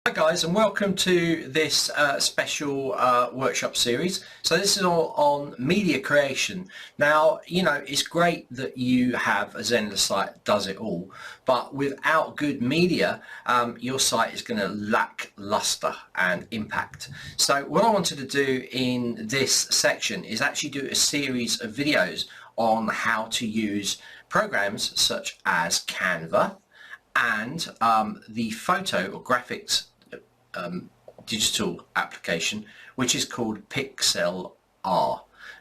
Hi guys, and welcome to this special workshop series. So this is all on media creation. Now, you know, it's great that you have a Zenler site that does it all, but without good media, your site is going to lack luster and impact. So what I wanted to do in this section is actually do a series of videos on how to use programs such as Canva and the photo or graphics digital application, which is called Pixlr.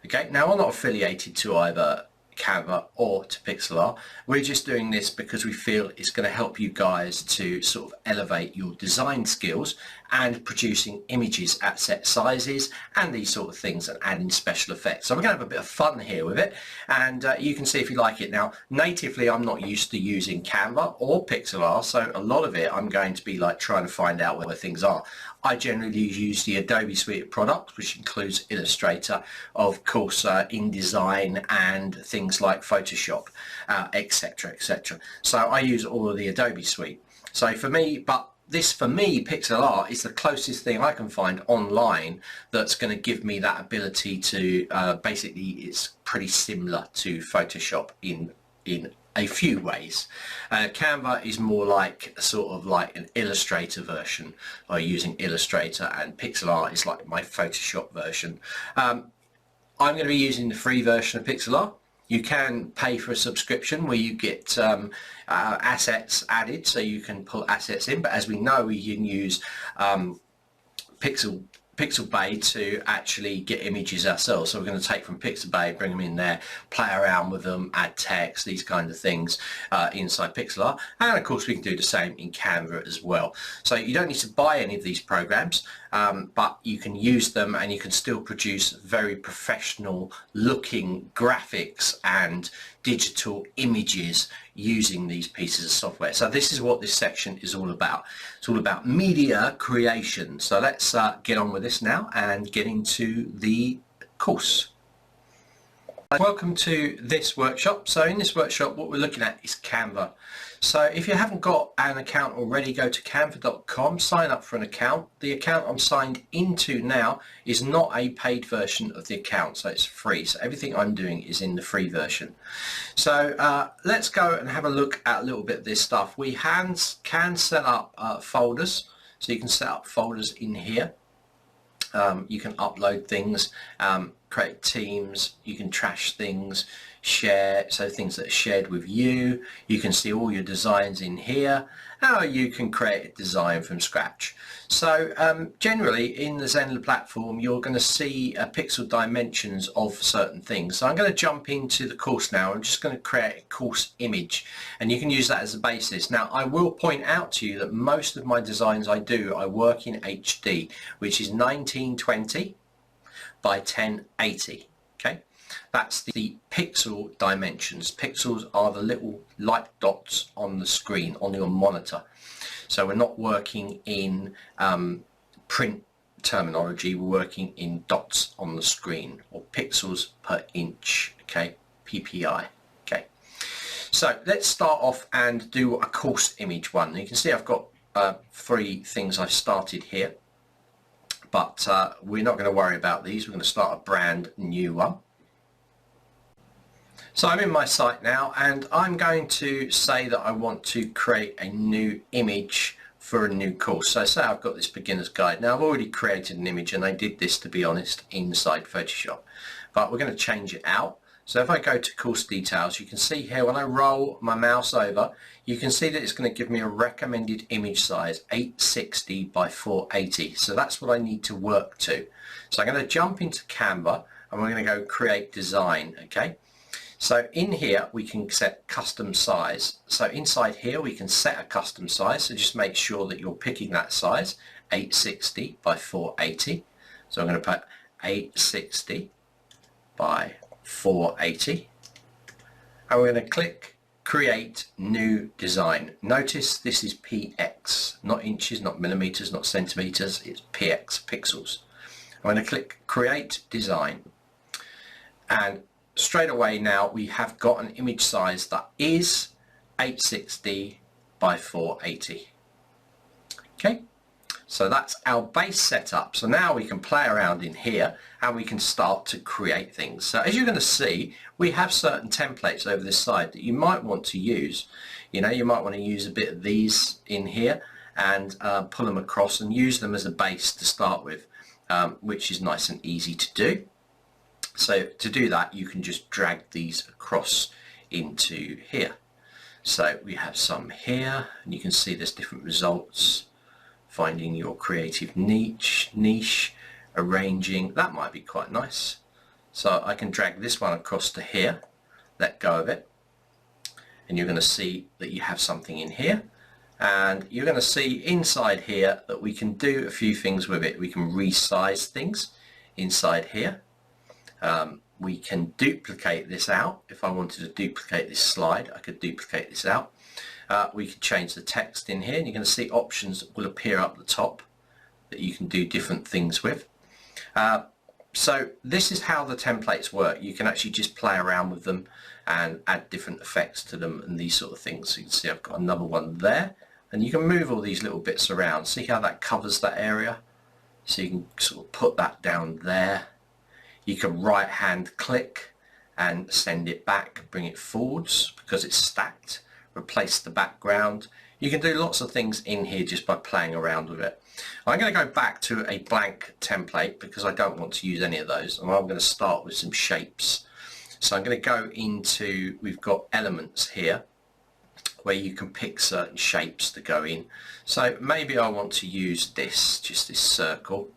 Okay, now I'm not affiliated to either Canva or to Pixlr. We're just doing this because we feel it's going to help you guys to sort of elevate your design skills and producing images at set sizes and these sort of things and adding special effects. So we're going to have a bit of fun here with it, and you can see if you like it. Now, natively I'm not used to using Canva or Pixlr, so a lot of it I'm going to be like trying to find out where things are. I generally use the Adobe suite of products, which includes Illustrator, of course, InDesign, and things like Photoshop, etc, etc. So I use all of the Adobe suite. So for me, Pixlr is the closest thing I can find online that's going to give me that ability to basically, it's pretty similar to Photoshop in a few ways. Canva is more like sort of like an Illustrator version, or using Illustrator, and Pixlr is like my Photoshop version. I'm going to be using the free version of Pixlr. You can pay for a subscription where you get assets added, so you can pull assets in, but as we know, we can use Pixabay to actually get images ourselves. So we're going to take from Pixabay, bring them in there, play around with them, add text, these kind of things inside Pixlr. And of course we can do the same in Canva as well. So you don't need to buy any of these programs, but you can use them and you can still produce very professional looking graphics and digital images using these pieces of software. So this is what this section is all about. It's all about media creation. So let's get on with this now and get into the course. Welcome to this workshop. So in this workshop what we're looking at is Canva. So if you haven't got an account already, go to canva.com, sign up for an account. The account I'm signed into now is not a paid version of the account, so it's free. So everything I'm doing is in the free version. So let's go and have a look at a little bit of this stuff. We can set up folders, so you can set up folders in here. You can upload things, create teams, you can trash things, share, so things that are shared with you. You can see all your designs in here, or you can create a design from scratch. So generally in the Zenler platform you're going to see pixel dimensions of certain things. So I'm going to jump into the course now. I'm just going to create a course image, and you can use that as a basis. Now I will point out to you that most of my designs I work in HD, which is 1920 by 1080. Okay, that's the pixel dimensions. Pixels are the little light dots on the screen on your monitor. So we're not working in print terminology, we're working in dots on the screen, or pixels per inch, okay, PPI. Okay, so let's start off and do a course image one. You can see I've got 3 things I've started here, but we're not going to worry about these. We're going to start a brand new one. So I'm in my site now, and I'm going to say that I want to create a new image for a new course. So say I've got this beginner's guide. Now I've already created an image, and I did this, to be honest, inside Photoshop, but we're going to change it out. So if I go to course details, you can see here when I roll my mouse over, you can see that it's going to give me a recommended image size 860 by 480. So that's what I need to work to. So I'm going to jump into Canva and we're going to go create design. Okay, so in here we can set custom size. So inside here we can set a custom size, so just make sure that you're picking that size, 860 by 480. So I'm going to put 860 by 480, and we're going to click create new design. Notice this is px, not inches, not millimeters, not centimeters, it's px, pixels. I'm going to click create design, and straight away now we have got an image size that is 860 by 480. Okay, So that's our base setup. So now we can play around in here and we can start to create things. So as you're going to see, we have certain templates over this side that you might want to use. You know, you might want to use a bit of these in here and pull them across and use them as a base to start with, which is nice and easy to do. So to do that, you can just drag these across into here. So we have some here, and you can see there's different results. Finding your creative niche, arranging, that might be quite nice. So I can drag this one across to here, let go of it, and you're going to see that you have something in here, and you're going to see inside here that we can do a few things with it. We can resize things inside here. We can duplicate this out. If I wanted to duplicate this slide, I could duplicate this out. We can change the text in here, and you're going to see options that will appear up the top that you can do different things with. So this is how the templates work. You can actually just play around with them and add different effects to them and these sort of things. So you can see I've got another one there, and you can move all these little bits around. See how that covers that area? So you can sort of put that down there. You can right hand click and send it back, bring it forwards because it's stacked, replace the background. You can do lots of things in here just by playing around with it. I'm going to go back to a blank template because I don't want to use any of those, and I'm going to start with some shapes. So I'm going to go into, we've got elements here where you can pick certain shapes to go in. So maybe I want to use this, just this circle,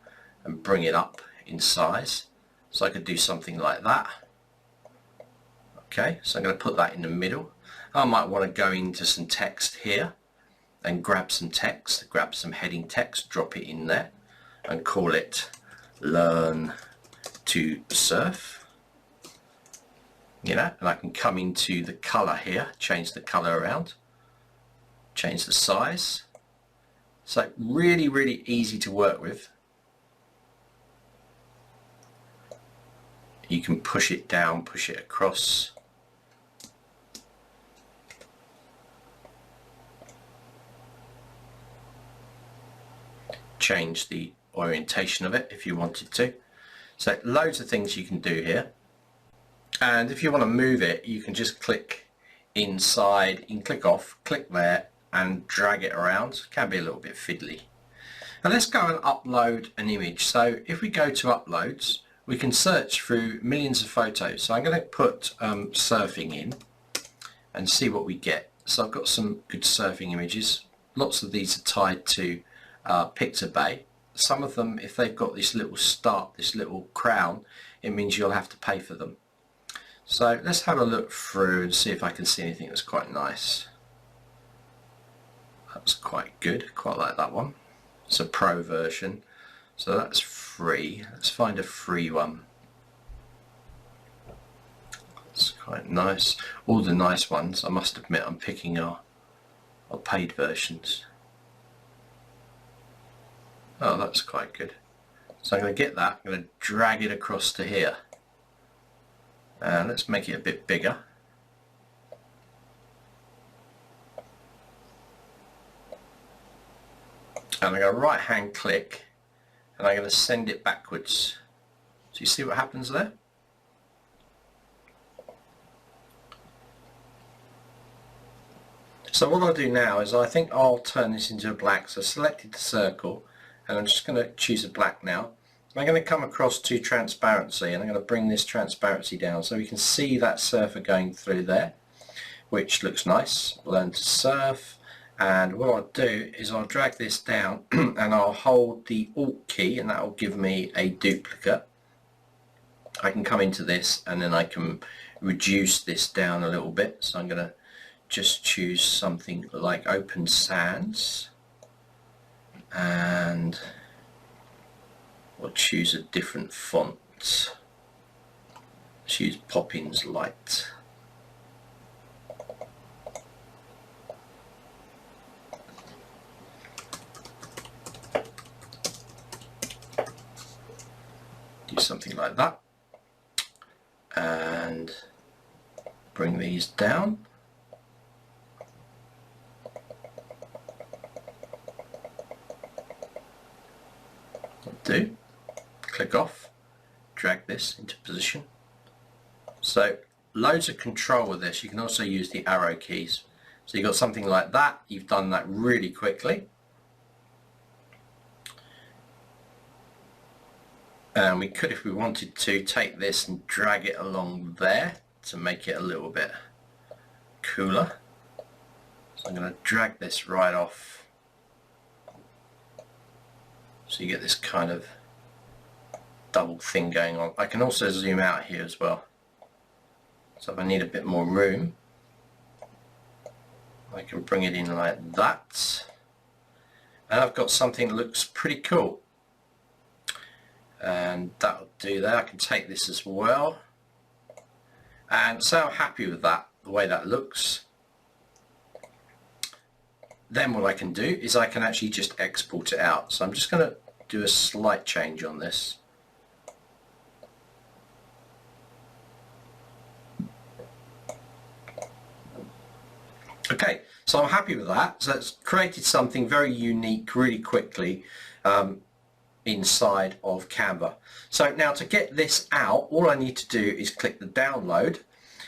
and bring it up in size. So I could do something like that. Okay, so I'm going to put that in the middle. I might want to go into some text here and grab some text, grab some heading text, drop it in there and call it Learn to Surf. You know, and I can come into the color here, change the color around, change the size. So really, really easy to work with. You can push it down, push it across. Change the orientation of it if you wanted to. So loads of things you can do here. And if you want to move it, you can just click inside, you can click off, click there and drag it around. It can be a little bit fiddly. Now let's go and upload an image. So if we go to uploads, we can search through millions of photos. So I'm going to put surfing in and see what we get. So I've got some good surfing images. Lots of these are tied to Pixlr. Some of them, if they've got this little start, this little crown, it means you'll have to pay for them. So let's have a look through and see if I can see anything that's quite nice. That's quite good, quite like that one. It's a pro version, so that's free. Let's find a free one. That's quite nice. All the nice ones, I must admit, I'm picking are paid versions. Oh, that's quite good. So I'm going to get that, I'm going to drag it across to here. And let's make it a bit bigger. And I'm going to right hand click and I'm going to send it backwards. So you see what happens there? So what I'll do now is I think I'll turn this into a black. So I selected the circle and I'm just going to choose a black now. I'm going to come across to transparency and I'm going to bring this transparency down so we can see that surfer going through there, which looks nice. Learn to surf. And what I'll do is I'll drag this down and I'll hold the Alt key and that will give me a duplicate. I can come into this and then I can reduce this down a little bit. So I'm going to just choose something like Open Sans and we'll choose a different font. Choose Poppins Light. Do something like that and bring these down. do, click off, drag this into position. So loads of control with this. You can also use the arrow keys. So you've got something like that. You've done that really quickly. And we could, if we wanted to, take this and drag it along there to make it a little bit cooler. So I'm going to drag this right off. So you get this kind of double thing going on. I can also zoom out here as well. So if I need a bit more room, I can bring it in like that. And I've got something that looks pretty cool. And that'll do that. I can take this as well. And so I'm happy with that, the way that looks. Then what I can do is I can actually just export it out. So I'm just going to do a slight change on this. Okay, so I'm happy with that. So it's created something very unique really quickly inside of Canva. So now to get this out, all I need to do is click the download,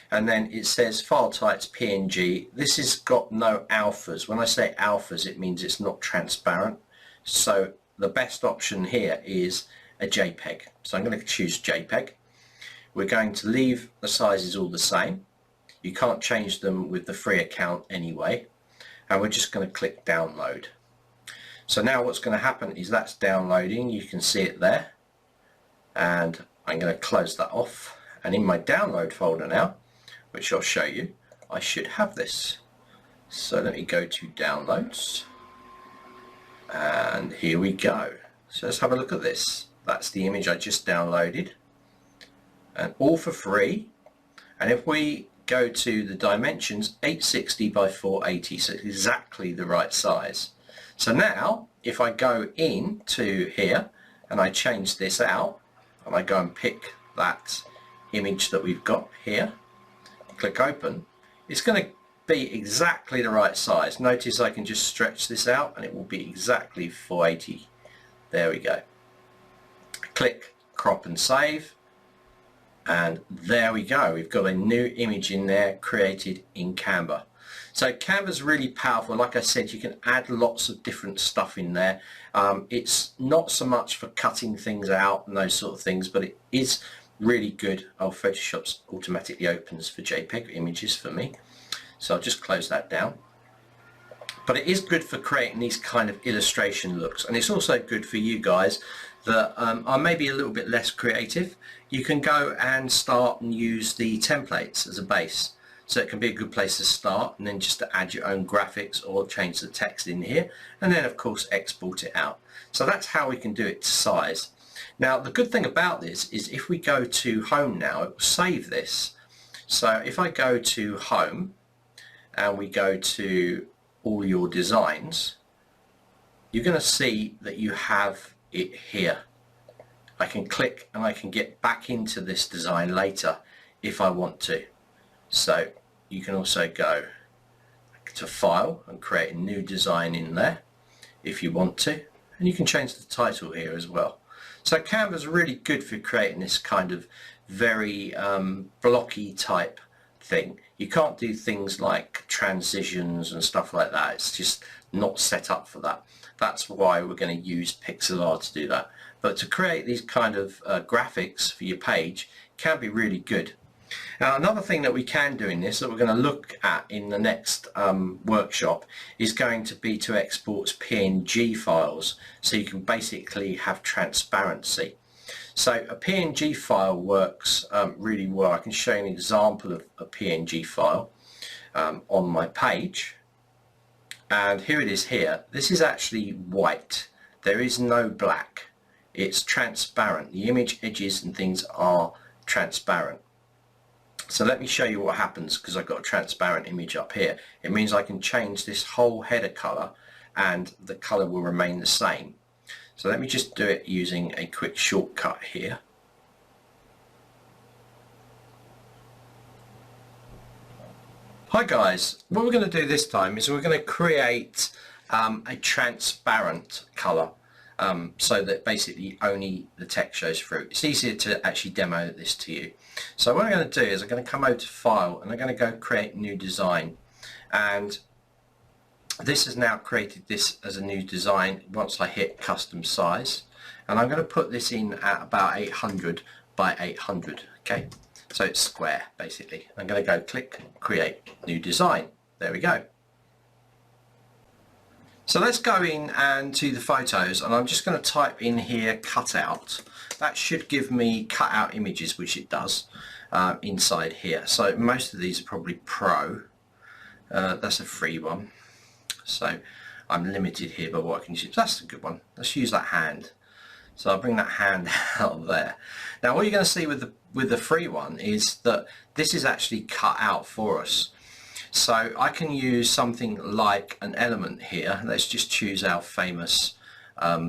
and then it says file types PNG. This has got no alphas. When I say alphas, it means it's not transparent. So the best option here is a JPEG. So I'm going to choose JPEG. We're going to leave the sizes all the same. You can't change them with the free account anyway. And we're just going to click download. So now what's going to happen is that's downloading. You can see it there. And I'm going to close that off. And in my download folder now, which I'll show you, I should have this. So let me go to downloads. And here we go. So let's have a look at this. That's the image I just downloaded. And all for free. And if we go to the dimensions, 860 by 480, so it's exactly the right size. So now if I go into here and I change this out and I go and pick that image that we've got here, click open, it's going to be exactly the right size. Notice I can just stretch this out and it will be exactly 480. There we go. Click crop and save. And there we go, we've got a new image in there created in Canva. So Canva's really powerful. Like I said, you can add lots of different stuff in there. It's not so much for cutting things out and those sort of things, but it is really good. Oh, Photoshop's automatically opens for JPEG images for me. So I'll just close that down. But it is good for creating these kind of illustration looks, and it's also good for you guys that are maybe a little bit less creative. You can go and start and use the templates as a base. So it can be a good place to start, and then just to add your own graphics or change the text in here, and then of course export it out. So that's how we can do it to size. Now the good thing about this is if we go to home now, it will save this. So if I go to home and we go to all your designs, you're going to see that you have it here. I can click and I can get back into this design later if I want to. So you can also go to file and create a new design in there if you want to, and you can change the title here as well. So Canva's really good for creating this kind of very blocky type thing. You can't do things like transitions and stuff like that. It's just not set up for that. That's why we're going to use Pixlr to do that. But to create these kind of graphics for your page can be really good. Now another thing that we can do in this that we're going to look at in the next workshop is going to be to export PNG files, so you can basically have transparency. So a PNG file works really well. I can show you an example of a PNG file on my page, and here it is here. This is actually white. There is no black. It's transparent. The image edges and things are transparent. So let me show you what happens, because I've got a transparent image up here. It means I can change this whole header color and the color will remain the same. So let me just do it using a quick shortcut here. Hi guys, what we're going to do this time is we're going to create a transparent color. so that basically only the text shows through. It's easier to actually demo this to you. So what I'm going to do is I'm going to come over to File and I'm going to go Create New Design, and this has now created this as a new design once I hit Custom Size, and I'm going to put this in at about 800 by 800. Okay, so it's square basically. I'm going to go click Create New Design. There we go. So let's go in and to the photos, and I'm just going to type in here cutout. That should give me cutout images, which it does inside here. So most of these are probably Pro. That's a free one. So I'm limited here by what I can use. That's a good one. Let's use that hand. So I'll bring that hand out there. Now what you're going to see with the free one is that this is actually cut out for us. So I can use something like an element here. Let's just choose our famous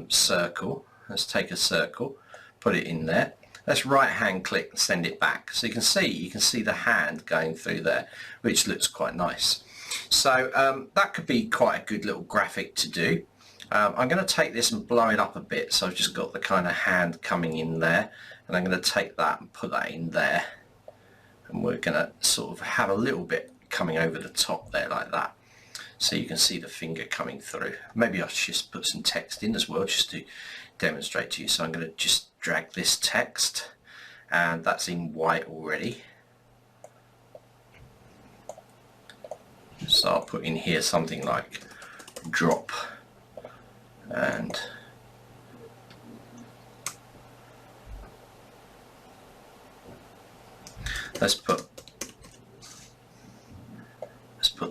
circle. Let's take a circle, put it in there. Let's right hand click and send it back. So you can see the hand going through there, which looks quite nice. So that could be quite a good little graphic to do. I'm going to take this and blow it up a bit. So I've just got the kind of hand coming in there, and I'm going to take that and put that in there. And we're going to sort of have a little bit coming over the top there like that, so you can see the finger coming through. Maybe I'll just put some text in as well just to demonstrate to you. So I'm going to just drag this text, and that's in white already. So I'll put in here something like drop, and let's put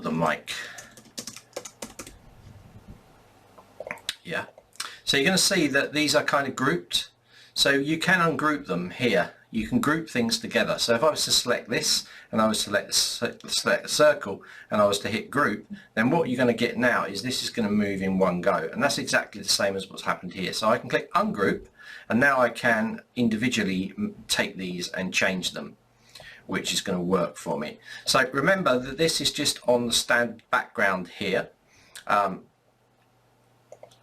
the mic. Yeah, so you're going to see that these are kind of grouped, so you can ungroup them here. You can group things together. So if I was to select this and I was to select a circle and I was to hit group, then what you're going to get now is this is going to move in one go, and that's exactly the same as what's happened here. So I can click ungroup, and now I can individually take these and change them, which is going to work for me. So remember that this is just on the standard background here.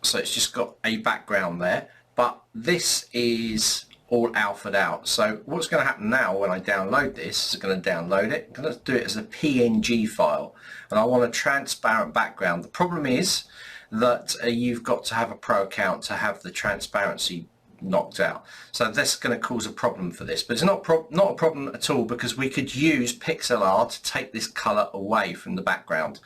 So it's just got a background there, but this is all alphaed out. So what's going to happen now when I download this is going to download it. I'm going to do it as a PNG file, and I want a transparent background. The problem is that you've got to have a Pro account to have the transparency knocked out. So that's going to cause a problem for this, but it's not a problem at all, because we could use Pixlr to take this color away from the background.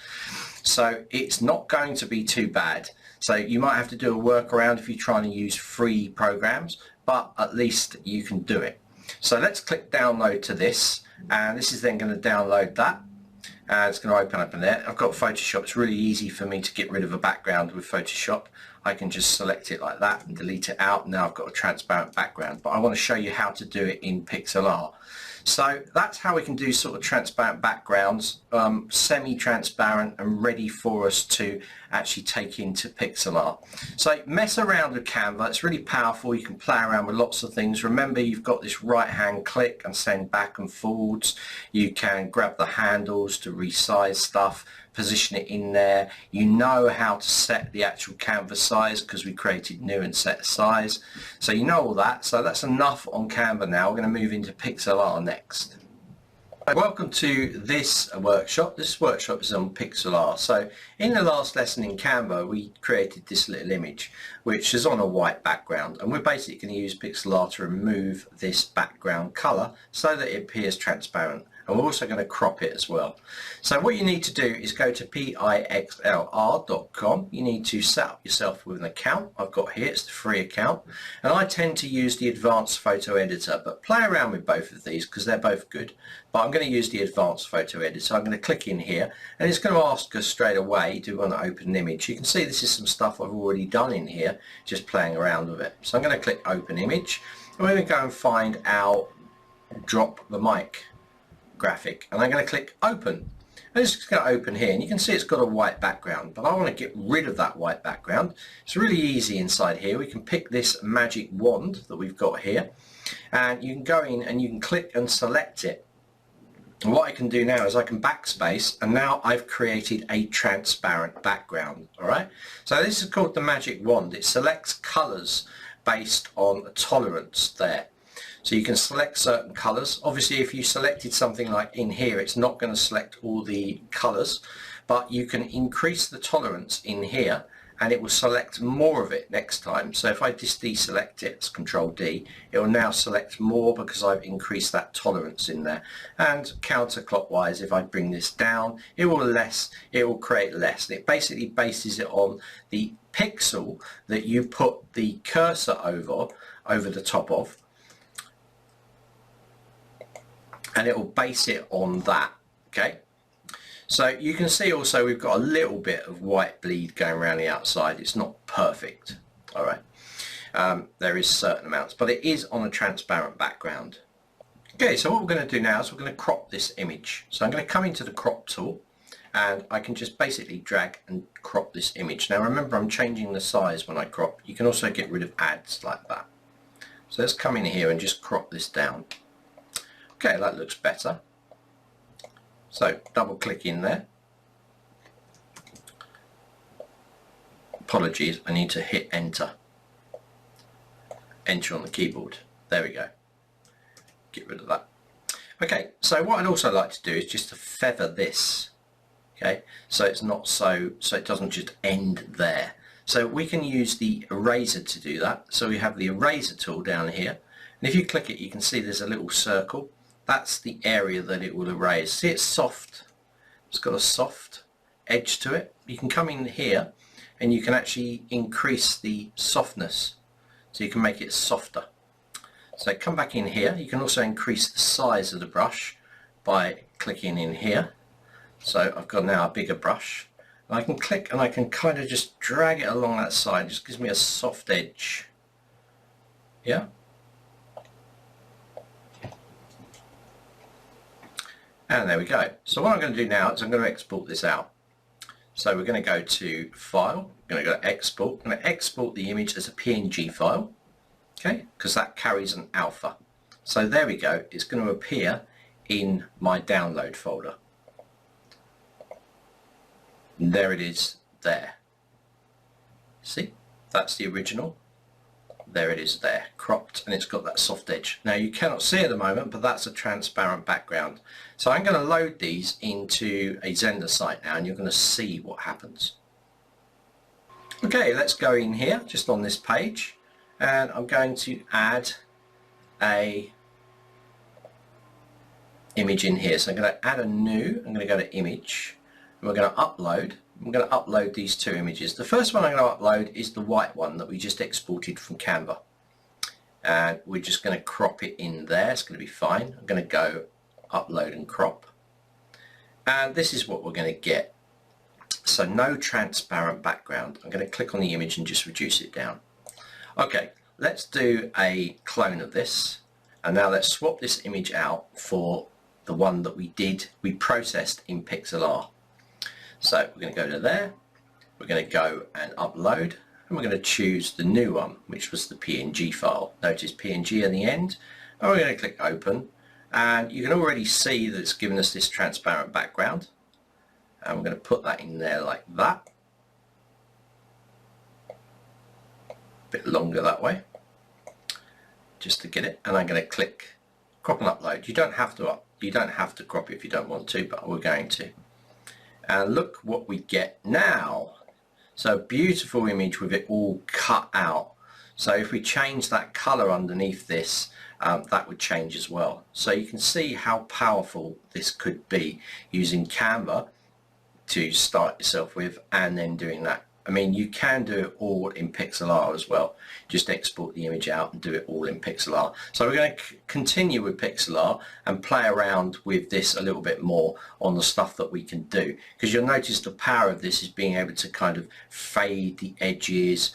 So it's not going to be too bad. So you might have to do a workaround if you're trying to use free programs, but at least you can do it. So let's click download to this, and this is then going to download that. It's going to open up in there. I've got Photoshop. It's really easy for me to get rid of a background with Photoshop. I can just select it like that and delete it out. Now I've got a transparent background, but I want to show you how to do it in Pixlr. So that's how we can do sort of transparent backgrounds, semi-transparent and ready for us to actually take into Pixlr. So mess around with Canva. It's really powerful. You can play around with lots of things. Remember, you've got this right hand click and send back and forwards. You can grab the handles to resize stuff, position it in there. You know how to set the actual canvas size because we created new and set a size. So you know all that. So that's enough on Canva now. We're going to move into Pixlr next. Welcome to this workshop. This workshop is on Pixlr. So in the last lesson in Canva, we created this little image which is on a white background, and we're basically going to use Pixlr to remove this background color so that it appears transparent. And we're also going to crop it as well. So what you need to do is go to pixlr.com. You need to set up yourself with an account. I've got here, it's the free account. And I tend to use the advanced photo editor, but play around with both of these because they're both good. But I'm going to use the advanced photo editor. I'm going to click in here, and it's going to ask us straight away, do we want to open an image? You can see this is some stuff I've already done in here, just playing around with it. So I'm going to click open image, and we're going to go and find our drop the mic graphic, and I'm going to click open, and it's going to open here, and you can see it's got a white background, but I want to get rid of that white background. It's really easy inside here. We can pick this magic wand that we've got here, and you can go in and you can click and select it, And what I can do now is I can backspace, and now I've created a transparent background. Alright, so this is called the magic wand. It selects colours based on a tolerance there. So you can select certain colours. Obviously if you selected something like in here, it's not going to select all the colours, but you can increase the tolerance in here and it will select more of it next time. So if I just deselect it, it's Control D, it will now select more because I've increased that tolerance in there. And counterclockwise, if I bring this down, it will create less. It basically bases it on the pixel that you put the cursor over the top of, and it will base it on that. Okay, so you can see also we've got a little bit of white bleed going around the outside. It's not perfect. All right, there is certain amounts, but it is on a transparent background. Okay, so what we're going to do now is we're going to crop this image. So I'm going to come into the crop tool, and I can just basically drag and crop this image. Now remember, I'm changing the size when I crop. You can also get rid of ads like that. So let's come in here and just crop this down. Okay, that looks better. So double click in there. Apologies, I need to hit enter. Enter on the keyboard. There we go. Get rid of that. Okay, so what I'd also like to do is just to feather this. Okay, so it's not so it doesn't just end there. So we can use the eraser to do that. So we have the eraser tool down here, and if you click it, you can see there's a little circle. That's the area that it will erase. See, it's soft. It's got a soft edge to it. You can come in here and you can actually increase the softness, so you can make it softer. So come back in here. You can also increase the size of the brush by clicking in here. So I've got now a bigger brush, and I can click and I can kind of just drag it along that side. It just gives me a soft edge. Yeah. And there we go. So what I'm going to do now is I'm going to export this out. So we're going to go to File, we're going to go to Export. I'm going to export the image as a PNG file, okay, because that carries an alpha. So there we go. It's going to appear in my download folder. And there it is there. See, that's the original. There it is there, cropped, and it's got that soft edge. Now you cannot see at the moment, but that's a transparent background. So I'm going to load these into a Zenler site now, and you're going to see what happens. Okay, let's go in here, just on this page, and I'm going to add a image in here. So I'm going to add a new, I'm going to go to image, and we're going to upload. I'm going to upload these two images. The first one I'm going to upload is the white one that we just exported from Canva. And we're just going to crop it in there. It's going to be fine. I'm going to go upload and crop. And this is what we're going to get. So no transparent background. I'm going to click on the image and just reduce it down. Okay, let's do a clone of this. And now let's swap this image out for the one that we processed in Pixlr. So we're going to go to there, we're going to go and upload, and we're going to choose the new one, which was the PNG file. Notice PNG at the end, and we're going to click open, and you can already see that it's given us this transparent background, and we're going to put that in there like that. A bit longer that way, just to get it, and I'm going to click crop and upload. You don't have to crop it if you don't want to, but we're going to. And look what we get now. So a beautiful image with it all cut out. So if we change that color underneath this, that would change as well. So you can see how powerful this could be using Canva to start yourself with, and then doing that. I mean, you can do it all in Pixlr as well. Just export the image out and do it all in Pixlr. So we're going to continue with Pixlr and play around with this a little bit more on the stuff that we can do. Because you'll notice the power of this is being able to kind of fade the edges,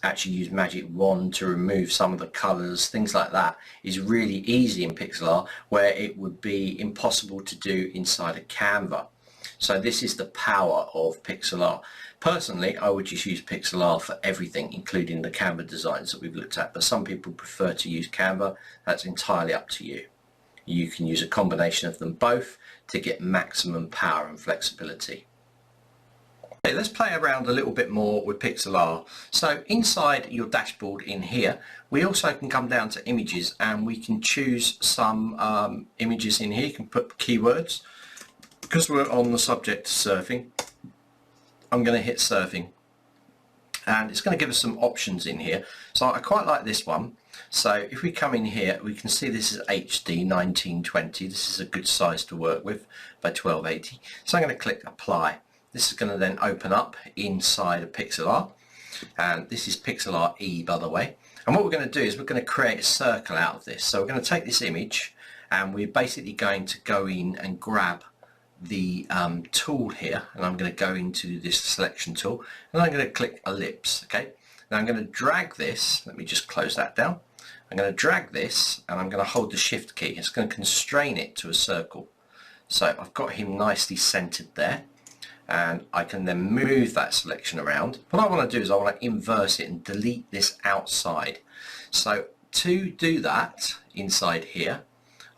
actually use Magic Wand to remove some of the colors, things like that is really easy in Pixlr, where it would be impossible to do inside of Canva. So this is the power of Pixlr. Personally, I would just use Pixlr for everything, including the Canva designs that we've looked at, but some people prefer to use Canva. That's entirely up to you. You can use a combination of them both to get maximum power and flexibility. Okay, let's play around a little bit more with Pixlr. So inside your dashboard in here, we also can come down to images and we can choose some images in here. You can put keywords. Because we're on the subject of surfing, I'm going to hit surfing. And it's going to give us some options in here. So I quite like this one. So if we come in here, we can see this is HD 1920. This is a good size to work with by 1280. So I'm going to click apply. This is going to then open up inside of Pixlr. And this is Pixlr E, by the way. And what we're going to do is we're going to create a circle out of this. So we're going to take this image and we're basically going to go in and grab the tool here, and I'm going to go into this selection tool and I'm going to click ellipse. Okay, now I'm going to drag this. Let me just close that down. I'm going to drag this and I'm going to hold the shift key. It's going to constrain it to a circle. So I've got him nicely centered there, and I can then move that selection around. What I want to do is I want to inverse it and delete this outside. So to do that inside here,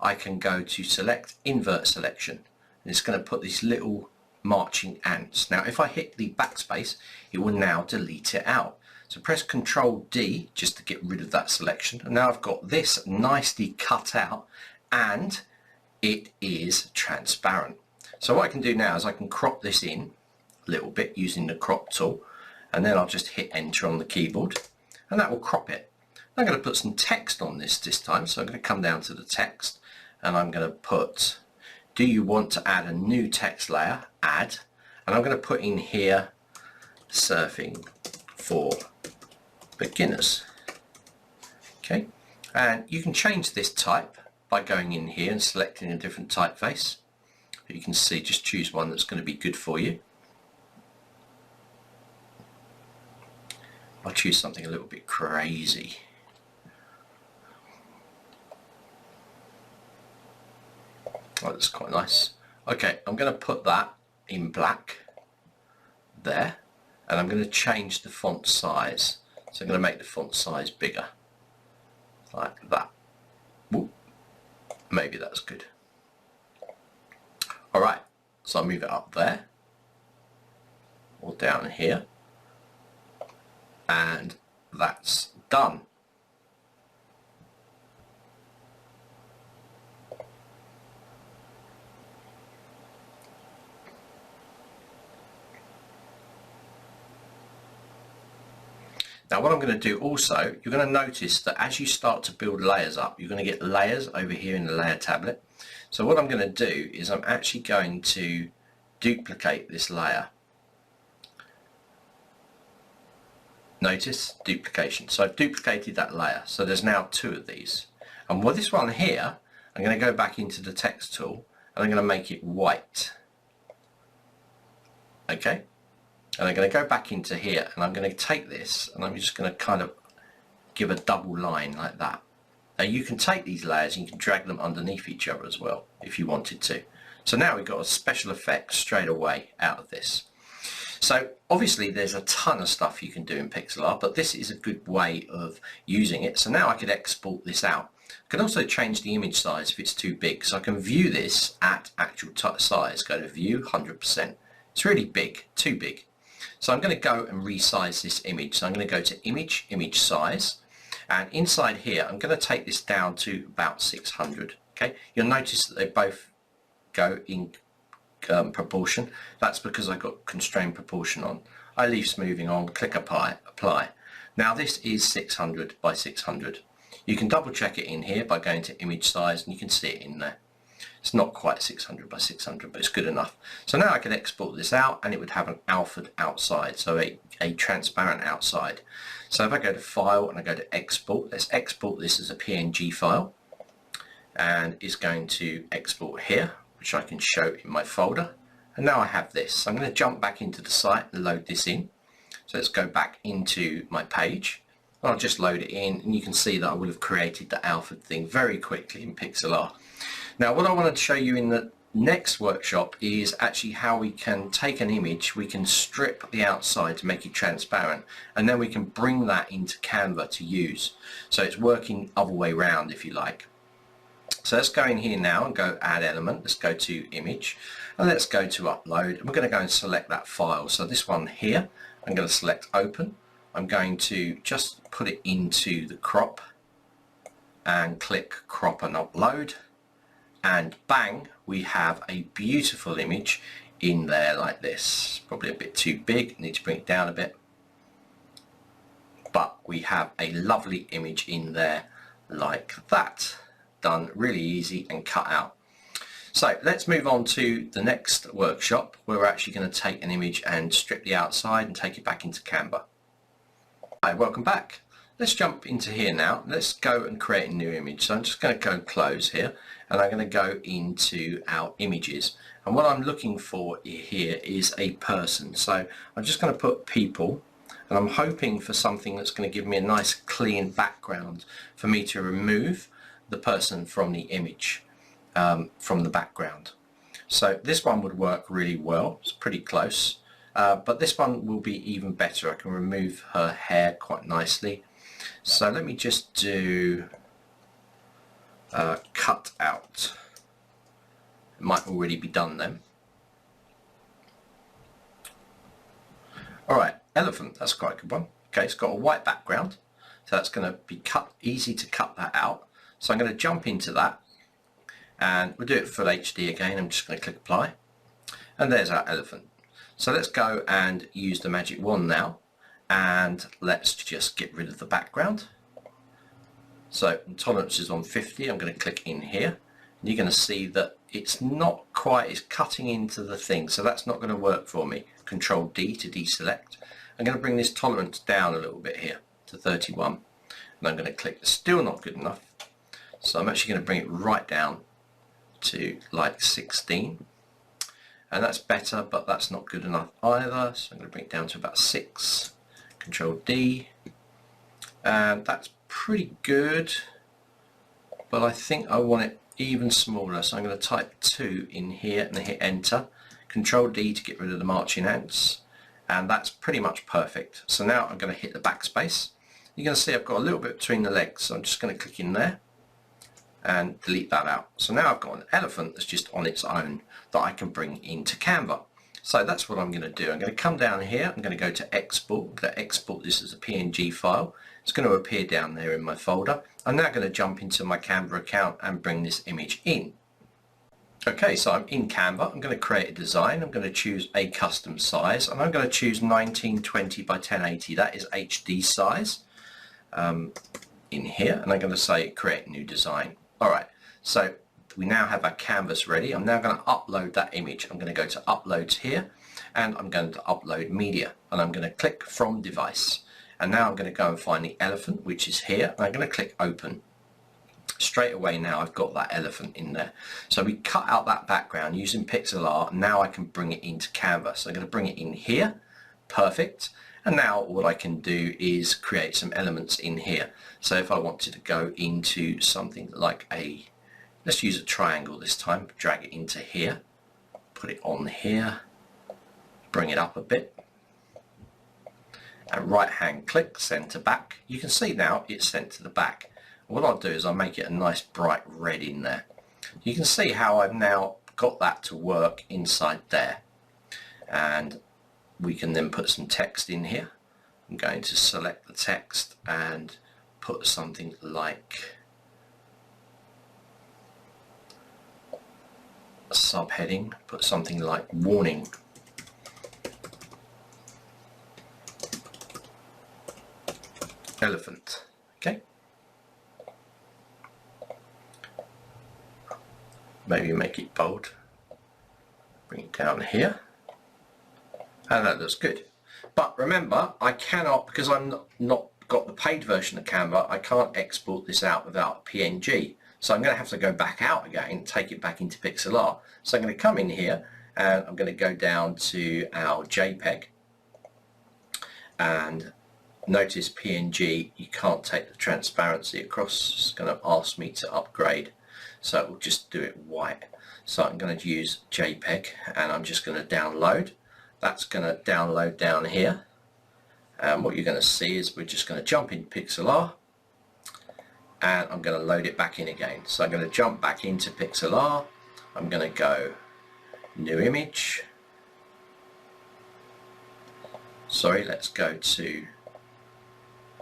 I can go to select invert selection. And it's going to put these little marching ants. Now if I hit the backspace, it will now delete it out. So press Ctrl D just to get rid of that selection, and now I've got this nicely cut out and it is transparent. So what I can do now is I can crop this in a little bit using the crop tool, and then I'll just hit enter on the keyboard and that will crop it. I'm going to put some text on this time, so I'm going to come down to the text and I'm going to put, do you want to add a new text layer? Add. And I'm going to put in here surfing for beginners. Okay, and you can change this type by going in here and selecting a different typeface. You can see, just choose one that's going to be good for you. I'll choose something a little bit crazy. Oh, that's quite nice. Okay, I'm going to put that in black there, and I'm going to change the font size. So I'm going to make the font size bigger, like that. Whoop. Maybe that's good. Alright, so I'll move it up there, or down here, and that's done. Now what I'm going to do also, you're going to notice that as you start to build layers up, you're going to get layers over here in the layer tablet. So what I'm going to do is I'm actually going to duplicate this layer. Notice duplication. So I've duplicated that layer. So there's now two of these. And with this one here, I'm going to go back into the text tool and I'm going to make it white. Okay? And I'm going to go back into here and I'm going to take this and I'm just going to kind of give a double line like that. Now you can take these layers and you can drag them underneath each other as well if you wanted to. So now we've got a special effect straight away out of this. So obviously there's a ton of stuff you can do in Pixlr, but this is a good way of using it. So now I could export this out. I can also change the image size if it's too big. So I can view this at actual size. Go to view 100%. It's really big, too big. So I'm going to go and resize this image. So I'm going to go to image, image size, and inside here I'm going to take this down to about 600. Okay, you'll notice that they both go in proportion. That's because I got constrained proportion on. I leave smoothing on, click apply. Now this is 600 by 600. You can double check it in here by going to image size and you can see it in there. It's not quite 600 by 600, but it's good enough. So now I can export this out and it would have an alpha outside, so a transparent outside. So if I go to File and I go to Export, let's export this as a PNG file. And it's going to export here, which I can show in my folder. And now I have this. So I'm going to jump back into the site and load this in. So let's go back into my page. I'll just load it in and you can see that I would have created the alpha thing very quickly in Pixlr. Now what I wanted to show you in the next workshop is actually how we can take an image, we can strip the outside to make it transparent, and then we can bring that into Canva to use. So it's working other way around if you like. So let's go in here now and go add element. Let's go to image and let's go to upload, and we're going to go and select that file. So this one here, I'm going to select open. I'm going to just put it into the crop and click crop and upload, and bang, we have a beautiful image in there like this. Probably a bit too big, need to bring it down a bit, but we have a lovely image in there like that. Done really easy and cut out. So let's move on to the next workshop where we're actually going to take an image and strip the outside and take it back into Canva. Hi, welcome back. Let's jump into here now. Let's go and create a new image. So I'm just going to go close here and I'm going to go into our images, and what I'm looking for here is a person. So I'm just going to put people, and I'm hoping for something that's going to give me a nice clean background for me to remove the person from the image, from the background. So this one would work really well. It's pretty close, but this one will be even better. I can remove her hair quite nicely. So let me just do cut out. It might already be done then. Alright, elephant, that's quite a good one. Okay, it's got a white background, so that's going to be easy to cut that out. So I'm going to jump into that, and we'll do it full HD again. I'm just going to click apply, and there's our elephant. So let's go and use the magic wand now, and let's just get rid of the background. So tolerance is on 50. I'm going to click in here, and you're going to see that it's not quite, it's cutting into the thing, so that's not going to work for me. Control D to deselect. I'm going to bring this tolerance down a little bit here to 31, and I'm going to click. Still not good enough. So I'm actually going to bring it right down to like 16, and that's better, but that's not good enough either. So I'm going to bring it down to about 6. Control D, and that's pretty good, but I think I want it even smaller. So I'm going to type 2 in here and hit enter. Control D to get rid of the marching ants, and that's pretty much perfect. So now I'm going to hit the backspace. You're going to see I've got a little bit between the legs, so I'm just going to click in there and delete that out. So now I've got an elephant that's just on its own that I can bring into Canva. So that's what I'm going to do. I'm going to come down here, I'm going to go to export. I'm going to export this as a PNG file. It's going to appear down there in my folder. I'm now going to jump into my Canva account and bring this image in. Okay, so I'm in Canva. I'm going to create a design. I'm going to choose a custom size, and I'm going to choose 1920 by 1080. That is HD size in here, and I'm going to say create new design. Alright, so we now have our canvas ready. I'm now going to upload that image. I'm going to go to uploads here, and I'm going to upload media, and I'm going to click from device, and now I'm going to go and find the elephant, which is here, and I'm going to click open. Straight away now I've got that elephant in there. So we cut out that background using pixel art. Now I can bring it into Canva. So I'm going to bring it in here. Perfect. And now what I can do is create some elements in here. So if I wanted to go into something like let's use a triangle this time, drag it into here, put it on here, bring it up a bit, and right hand click, send to back. You can see now it's sent to the back. What I'll do is I'll make it a nice bright red in there. You can see how I've now got that to work inside there. And we can then put some text in here. I'm going to select the text and put something like a subheading, put something like warning. Elephant. Okay. Maybe make it bold. Bring it down here. And that looks good. But remember, I cannot, because I'm not got the paid version of Canva, I can't export this out without PNG. So I'm going to have to go back out again, take it back into Pixel Art. So I'm going to come in here and I'm going to go down to our JPEG. And notice PNG, you can't take the transparency across. It's going to ask me to upgrade. So we'll just do it white. So I'm going to use JPEG and I'm just going to download. That's going to download down here, and what you're going to see is we're just going to jump in Pixlr, and I'm going to load it back in again. So I'm going to jump back into Pixlr. I'm going to go new image. Sorry, let's go to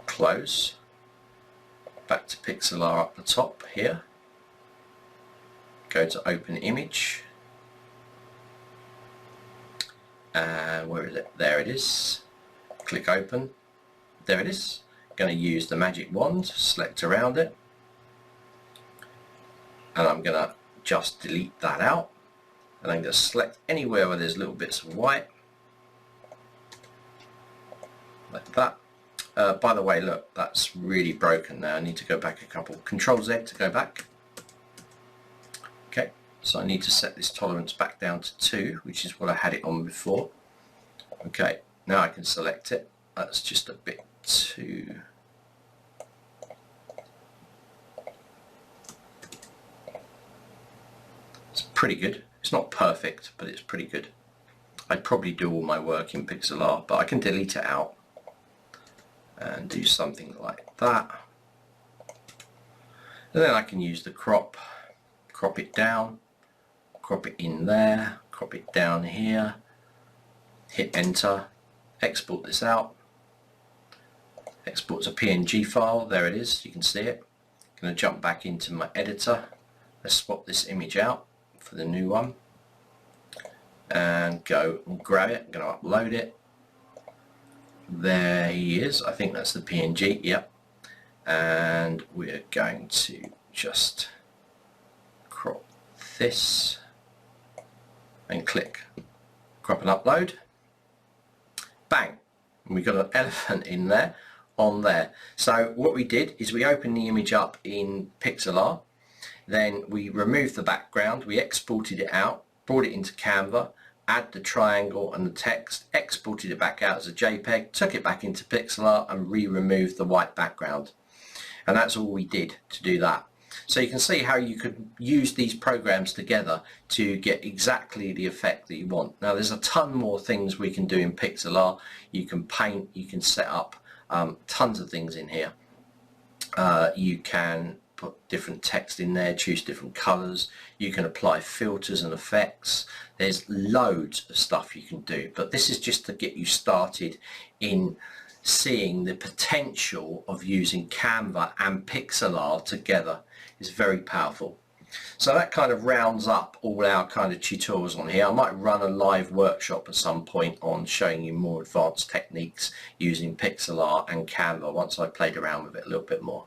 close. Back to Pixlr up the top here. Go to open image. And where is it? There it is. Click open. There it is. Going to use the magic wand, select around it, and I'm going to just delete that out, and I'm going to select anywhere where there's little bits of white, like that. By the way, look, that's really broken now. I need to go back a couple. Control Z to go back. Okay, so I need to set this tolerance back down to 2, which is what I had it on before. Okay, now I can select it. That's just a bit too... It's pretty good. It's not perfect, but it's pretty good. I'd probably do all my work in Pixlr, but I can delete it out and do something like that. And then I can use the crop it down, crop it in there, crop it down here, hit enter, export this out. Export as a PNG file, there it is, you can see it. I'm going to jump back into my editor. Let's swap this image out for the new one and go and grab it. I'm going to upload it. There he is. I think that's the PNG, yep. And we're going to just crop this and click crop and upload. Bang! And we've got an elephant in there, on there. So what we did is we opened the image up in Pixlr, then we removed the background, we exported it out, brought it into Canva, add the triangle and the text, exported it back out as a JPEG, took it back into Pixlr and removed the white background. And that's all we did to do that. So you can see how you could use these programs together to get exactly the effect that you want. Now there's a ton more things we can do in Pixlr. You can paint, you can set up tons of things in here. You can put different text in there, choose different colors, you can apply filters and effects. There's loads of stuff you can do, but this is just to get you started in seeing the potential of using Canva and Pixlr together. Is very powerful. So that kind of rounds up all our kind of tutorials on here. I might run a live workshop at some point on showing you more advanced techniques using Pixlr and Canva once I've played around with it a little bit more.